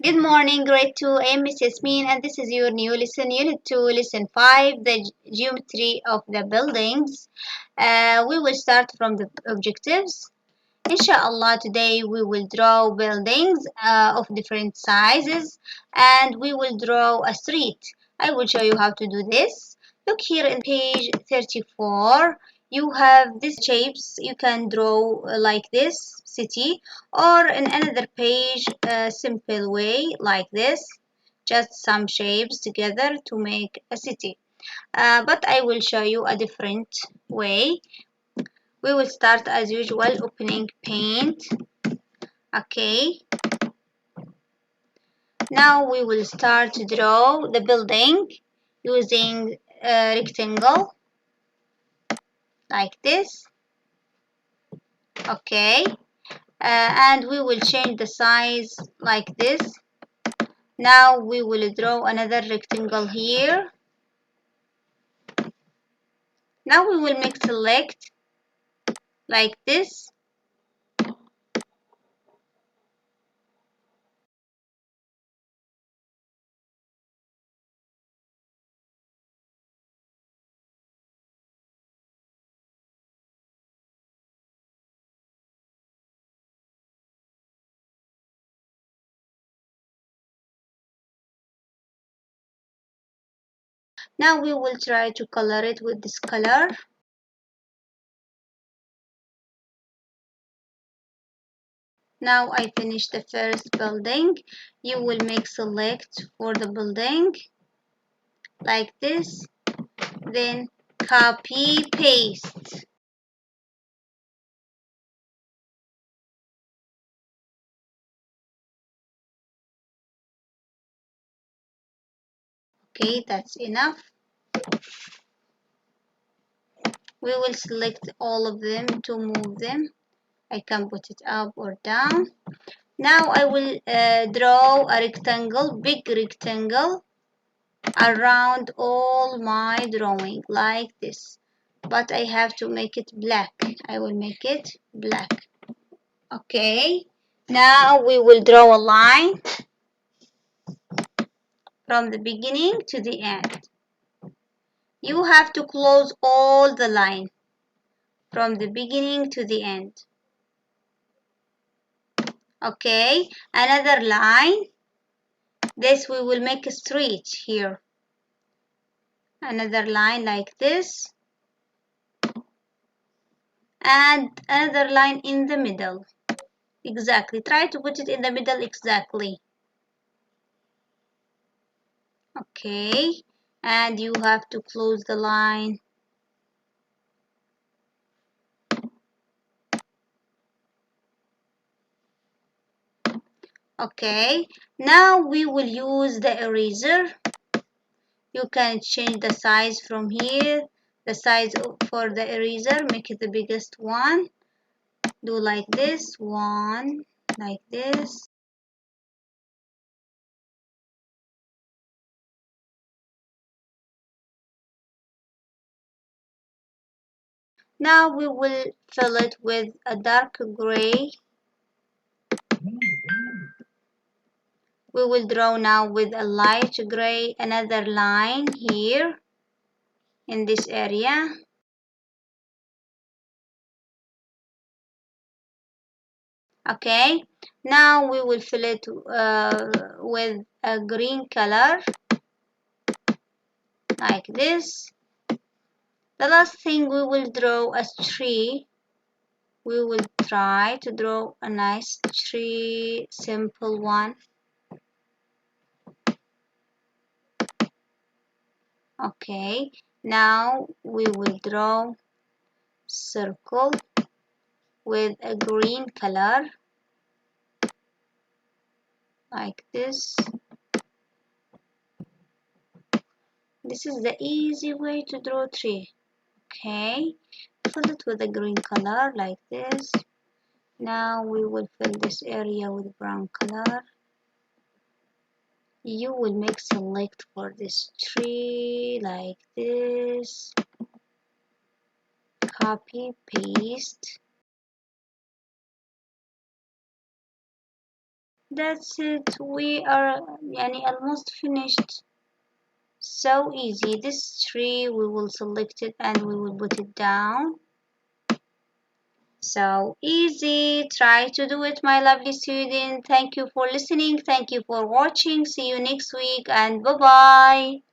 Good morning, grade 2. I am Miss Yasmin, and this is your new lesson, Unit 2, Lesson 5, the geometry of the buildings. We will start from the objectives. Inshallah, today we will draw buildings of different sizes, and we will draw a street. I will show you how to do this. Look here in page 34. You have these shapes. You can draw like this city, or in another page, a simple way like this. Just some shapes together to make a city. But I will show you a different way. We will start as usual opening paint. Okay, now we will start to draw the building using a rectangle like this. Okay, and we will change the size like this. Now we will draw another rectangle here. Now we will make select like this. Now we will try to color it with this color. Now I finished the first building. You will make select for the building like this, then copy paste. Okay, that's enough. We will select all of them to move them. I can put it up or down. Now I will draw a rectangle, big rectangle around all my drawing like this, but I have to make it black. I will make it black. Okay, now we will draw a line from the beginning to the end. You have to close all the line from the beginning to the end. Okay, another line. This we will make a street here. Another line like this. And another line in the middle. Exactly. Try to put it in the middle exactly. Okay. And you have to close the line. Okay. Now we will use the eraser. You can change the size from here. The size for the eraser, make it the biggest one. Do like this, one, like this. Now we will fill it with a dark gray. We will draw now with a light gray another line here in this area. Okay, now we will fill it with a green color like this. The last thing we will draw a tree. We will try to draw a nice tree, simple one. Okay, now we will draw circle with a green color like this. This is the easy way to draw a tree. Okay, fill it with a green color like this. Now we will fill this area with brown color. You will make select for this tree like this. Copy, paste. That's it. We are almost finished. So easy. This tree, we will select it and we will put it down. So easy. Try to do it, my lovely student. Thank you for listening. Thank you for watching. See you next week and bye bye.